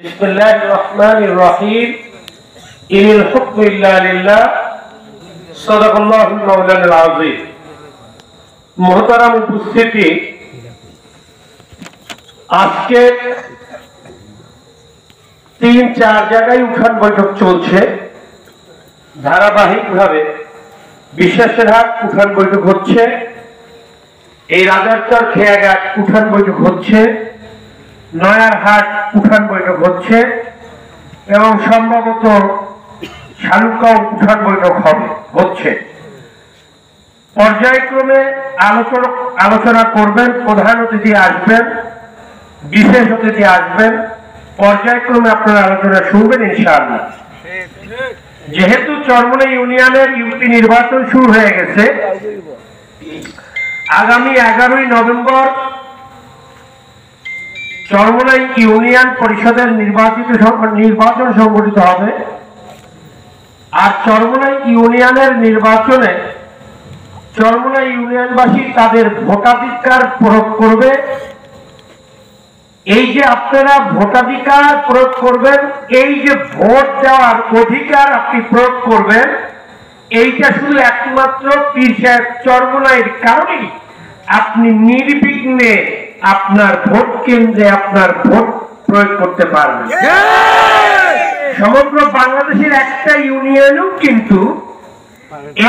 বিসমিল্লাহির রহমানির রহিম। ইনিল হুকমু ইল্লা লিল্লাহ। সাদাকাল্লাহুল মাওলানাল আযীম। মুহতারাম উপস্থিতি, আজকে 3-4 জায়গায় উঠান বৈঠক চলছে। ধারাবাহিকভাবে বিশ্বাসেরহাট উঠান বৈঠক হচ্ছে, এই রাজারচর খেয়াঘাট উঠান বৈঠক হচ্ছে, নয়ারহাট উঠান বৈঠক হচ্ছে এবং সম্ভবত শালুকাও উঠান বৈঠক হচ্ছে। পর্যায়ক্রমে আলোচনা করবেন, প্রধান অতিথি আসবেন, বিশেষ অতিথি আসবেন, পর্যায়ক্রমে আপনারা আলোচনা শুনবেন ইনশাআল্লাহ। যেহেতু চরমোনাই ইউনিয়নের ইউপি নির্বাচন শুরু হয়ে গেছে, আগামী 11ই নভেম্বর চরমোনাই ইউনিয়ন পরিষদের নির্বাচন সংগঠিত হবে। আর চরমোনাই ইউনিয়নের নির্বাচনে চরমোনাই ইউনিয়নবাসী তাদের ভোটাধিকার প্রয়োগ করবে। এই যে আপনারা ভোটাধিকার প্রয়োগ করবেন, এই যে ভোট দেওয়ার অধিকার আপনি প্রয়োগ করবেন, এইটা শুধু একমাত্র পীর সাহেব চরমোনাইয়ের কারণেই আপনি নির্বিঘ্নে আপনার ভোট কেন্দ্রে আপনার ভোট প্রয়োগ করতে পারবেন। সমগ্র বাংলাদেশের একটা ইউনিয়নেও কিন্তু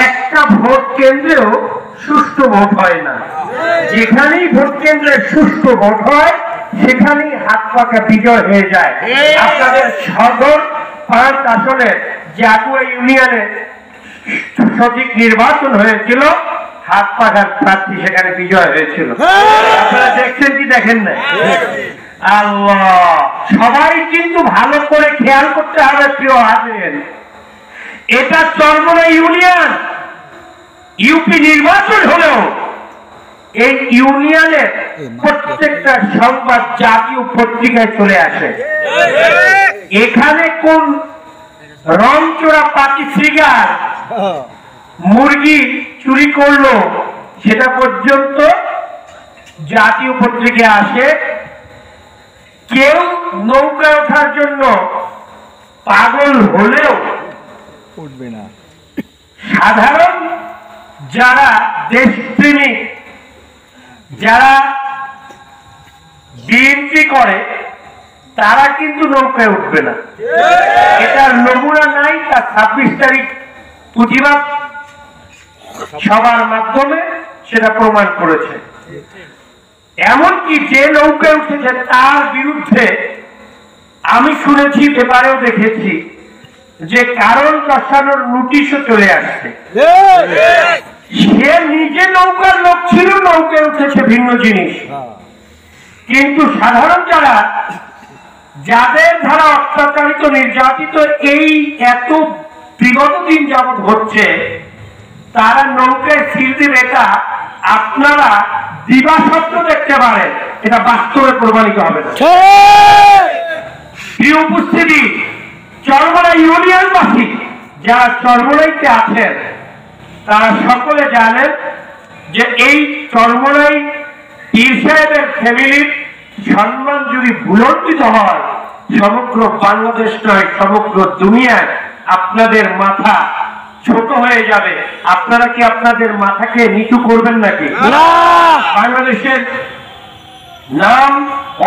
একটা ভোট কেন্দ্রেও সুষ্ঠু ভোট হয় না। যেখানেই ভোট কেন্দ্রে সুষ্ঠু ভোট হয় সেখানেই হাত পাকা বিজয় হয়ে যায়। আপনাদের সদর 5 আসনের জাগুয়া ইউনিয়নে সঠিক নির্বাচন হয়েছিল, হাত পাখার প্রার্থী সেখানে বিজয় হয়েছিল। আপনারা দেখছেন কি দেখেন না? আল্লাহ, সবাই কিন্তু ভালো করে খেয়াল করতে হবে প্রিয় হাজিরিন, এটা চরমোনাই ইউনিয়ন। ইউপি নির্বাচন হলেও এই ইউনিয়নের প্রত্যেকটা সংবাদ জাতীয় পত্রিকায় চলে আসে। এখানে কোন রংচোরা পাখি শ্রীগার মুরগি চুরি করলো সেটা পর্যন্ত জাতীয় পত্রিকায় আসে। কেউ নৌকায় ওঠার জন্য পাগল হলেও উঠবে না। সাধারণ যারা দেশপ্রেমিক, যারা বিএনপি করে, তারা কিন্তু নৌকায় উঠবে না। এটার নমুনা নাই, তার 26 তারিখ প্রতিবাদ সবার মাধ্যমে সেটা প্রমাণ করেছে। এমনকি যে নৌকায় উঠেছে তার বিরুদ্ধে আমি শুনেছি, পেপারেও দেখেছি যে কারণ দর্শানোর নোটিশও চলে আসছে। সে নিজে নৌকার লোক ছিল, নৌকায় উঠেছে ভিন্ন জিনিস। কিন্তু সাধারণ যাদের দ্বারা অত্যাচারিত নির্যাতিত এই এত বিগত দিন যাবৎ হচ্ছে, তারা নৌকায় ছিল দিবে, এটা আপনারা দিবা সত্য দেখতে পারেন, এটা বাস্তবে প্রমাণিত হবে না। প্রিয় উপস্থিতি, চরমোনাই ইউনিয়নবাসী যারা চরমোনাইতে আছেন তারা সকলে জানেন যে এই চরমোনাই পীর সাহেবের ফ্যামিলির সম্মান যদি ভুলণ্ঠিত হয়, সমগ্র বাংলাদেশ নয় সমগ্র দুনিয়ায় আপনাদের মাথা ছোট হয়ে যাবে। আপনারা কি আপনাদের মাথাকে নিচু করবেন নাকি? বাংলাদেশের নাম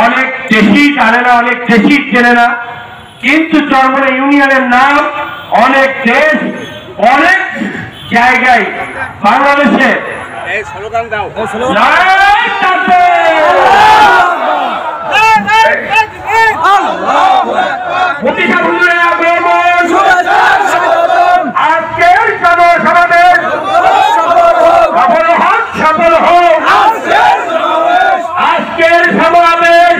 অনেক দেশই জানে না, অনেক দেশই চেনে না, কিন্তু চরমোনাই ইউনিয়নের নাম অনেক দেশ, অনেক জায়গায় বাংলাদেশে আজকের সমাবেশ সফল হোক। আজকের সমাবেশ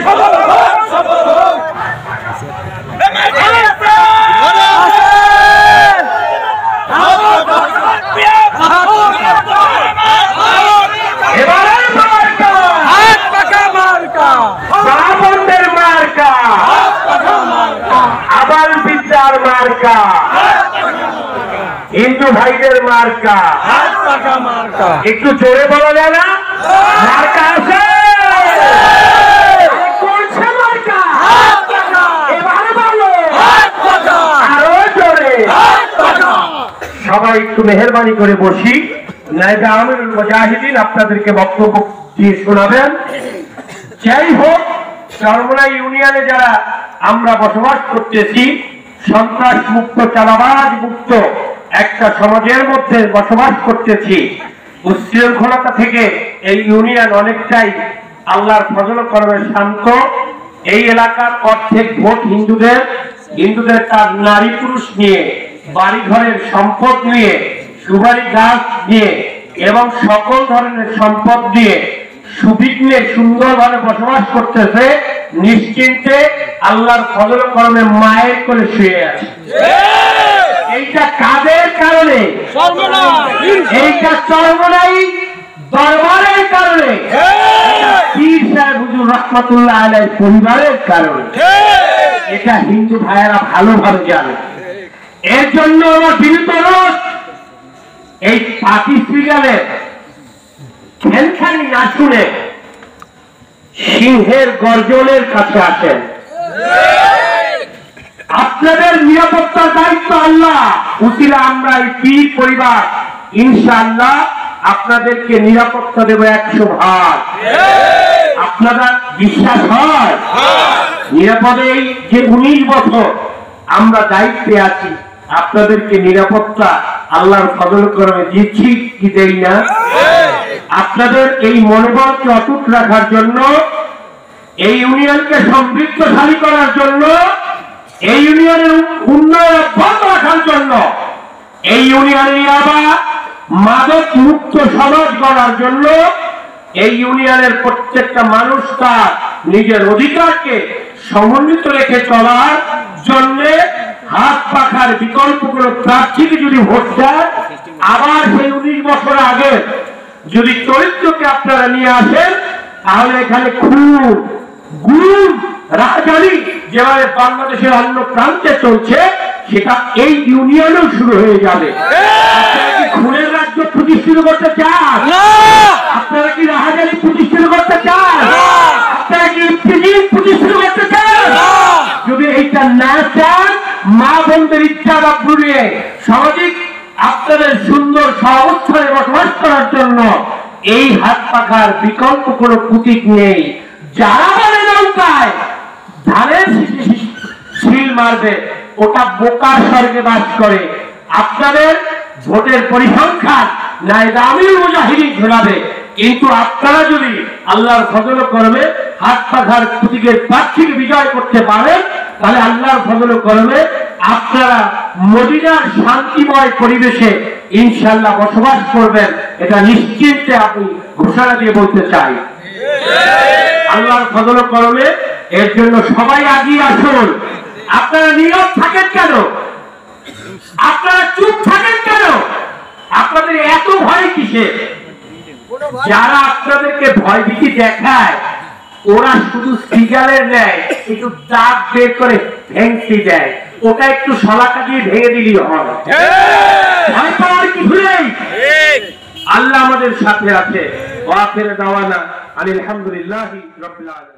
মার্কা, হিন্দু ভাইদের মার্কা, একটু জোরে বলা যায় না? মার্কা আছে, মার্কা এবার একটু মেহেরবানি করে বসি, নায়েবে আমিরুল মুজাহিদিন আপনাদেরকে বক্তব্য দিয়ে শোনাবেন। যাই হোক, চরমোনাই ইউনিয়নে যারা আমরা বসবাস করতেছি, সন্ত্রাস মুক্ত, চাঁদাবাজ মুক্ত একটা সমাজের মধ্যে বসবাস করতেছি। উচ্ছৃঙ্খলতা থেকে এই ইউনিয়ন অনেকটাই আল্লাহর ফজল করমে শান্ত। এই এলাকার অর্ধেক ভোট হিন্দুদের, হিন্দুদের তার নারী পুরুষ নিয়ে, বাড়ি ঘরের সম্পদ নিয়ে, সুপারি গাছ নিয়ে এবং সকল ধরনের সম্পদ নিয়ে সুবিঘ্নে সুন্দরভাবে বসবাস করতেছে। নিশ্চিন্তে আল্লাহর ফজল করমে মায়ের কোলে শুয়ে আছে। এইটা কাদের কারণে? এইটা চরমোনাই দরবারের কারণে, পীর সাহেব হুজুর রাহমাতুল্লাহ আলাইহির পরিবারের কারণে। এটা হিন্দু ভাইয়েরা ভালোভাবে জানে। এর জন্য আমার বিনীত অনুরোধ, এই পাতি সিরিয়ালের খেলখানি না শুনে সিংহের গর্জনের কাছে আসেন। আপনাদের নিরাপত্তার দায়িত্ব আল্লাহ উসিলা আমরা এই পীর পরিবার ইনশাআল্লাহ আপনাদেরকে নিরাপত্তা দেব 100%। আপনারা বিশ্বাস হয়? নিরাপদে এই যে 19 বছর আমরা দায়িত্বে আছি, আপনাদেরকে নিরাপত্তা আল্লাহর ফজল করমে দিচ্ছি কি দেই না? আপনাদের এই মনোবলকে অটুট রাখার জন্য, এই ইউনিয়নকে সমৃদ্ধশালী করার জন্য, এই ইউনিয়নের উন্নয়ন অব্যাহত রাখার জন্য, এই ইউনিয়নের আবার মাদক মুক্ত সমাজ গড়ার জন্য, এই ইউনিয়নের প্রত্যেকটা মানুষ তার নিজের অধিকারকে সমন্বিত রেখে চলার জন্য হাত পাখার বিকল্প কোনো প্রার্থীকে যদি ভোট দেন, আবার সেই 19 বছর আগে যদি চরিত্রকে আপনারা নিয়ে আসেন, তাহলে এখানে খুন, গুম, রাজধানী যেভাবে বাংলাদেশের অন্য প্রান্তে চলছে, সেটা এই ইউনিয়নেও শুরু হয়ে যাবে। আপনারা কি খুনের রাজ্য প্রতিষ্ঠিত করতে চান? আপনারা কি রাজধানী প্রতিষ্ঠিত করতে চান? আপনারা কি প্রতিষ্ঠিত করতে চান? যদি এইটা না চান, মা বোনদের ইচ্ছা বা ভুলিয়ে সামাজিক আপনাদের সুন্দর সহাবস্থানে বসবাস করার জন্য এই হাত পাখার বিকল্প কোনো প্রতীক নেই। যারা বলে নৌকায় ধানের শিল মারবে, ওটা বোকার স্বর্গে বাস করে। আপনাদের ভোটের পরিসংখ্যান নায়েবে আমিরুল মুজাহিদিন ঘোরাবে, কিন্তু আপনারা যদি আল্লাহর ফজল করমে হাত পাখার প্রতীকের প্রার্থীকে বিজয় করতে পারেন, তাহলে আল্লাহর ফজল করমে আপনারা মদিনার শান্তিময় পরিবেশে ইনশাআল্লাহ বসবাস করবেন। এটা নিশ্চিন্তে আমি ঘোষণা দিয়ে বলতে চাই। আল্লাহর ফজল করমে এর জন্য সবাই এগিয়ে আসুন। আপনারা নীরব থাকেন কেন? আপনারা চুপ থাকেন কেন? আপনাদের এত ভয় কিসে? যারা আপনাদেরকে ভয় ভীতি দেখায়, ওরা শুধু সিগারের নেয়, একটু দাঁত বের করে ভেঙে দেয়, ওটা একটু শলাকা দিয়ে ভেঙে দিলেই হয়। ভয় পাওয়ার কিছু নেই। আল্লাহ আমাদের সাথে আছে। ওয়া আখিরু দাওয়ানা আলহামদুলিল্লাহি রাব্বিল আলামিন।